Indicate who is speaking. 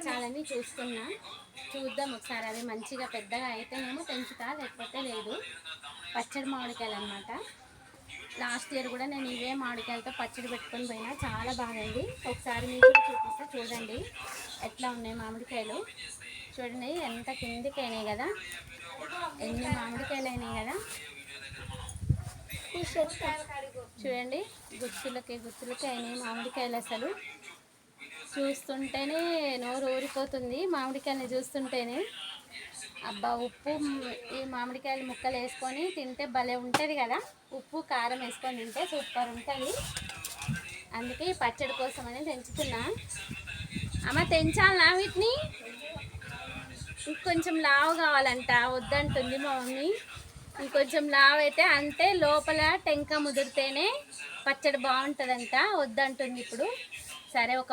Speaker 1: పెంచాలని చూస్తున్నా. చూద్దాం ఒకసారి, అది మంచిగా పెద్దగా అయితేనేమో పెంచుతా, లేకపోతే లేదు. పచ్చడి మామిడికాయలు అనమాట. లాస్ట్ ఇయర్ కూడా నేను ఇవే మామిడికాయలతో పచ్చడి పెట్టుకొని పోయినా, చాలా బాగుంది. ఒకసారి మీకు కూడా చూపిస్తే చూడండి ఎట్లా ఉన్నాయి మామిడికాయలు. చూడండి ఎంత కిందికి అయినాయి కదా, ఎన్ని మామిడికాయలు అయినాయి కదా. చూడండి గుత్తులకి అయినాయి మామిడికాయలు. అసలు చూస్తుంటేనే నోరు ఊరిపోతుంది మామిడికాయలని చూస్తుంటేనే. అబ్బా, ఉప్పు ఈ మామిడికాయలు ముక్కలు వేసుకొని తింటే భలే ఉంటుంది కదా. ఉప్పు కారం వేసుకొని తింటే సూపర్ ఉంటుంది. అందుకే ఈ పచ్చడి కోసం అని తెంచుతున్నా. అమ్మ తెంచాలనా వీటిని? ఇంకొంచెం లావు కావాలంట, వద్దంటుంది మా మమ్మీ. ఇంకొంచెం లావు అయితే అంటే లోపల టెంక ముదిరితేనే పచ్చడి బాగుంటుందంట, వద్దంటుంది ఇప్పుడు. సరే, ఒక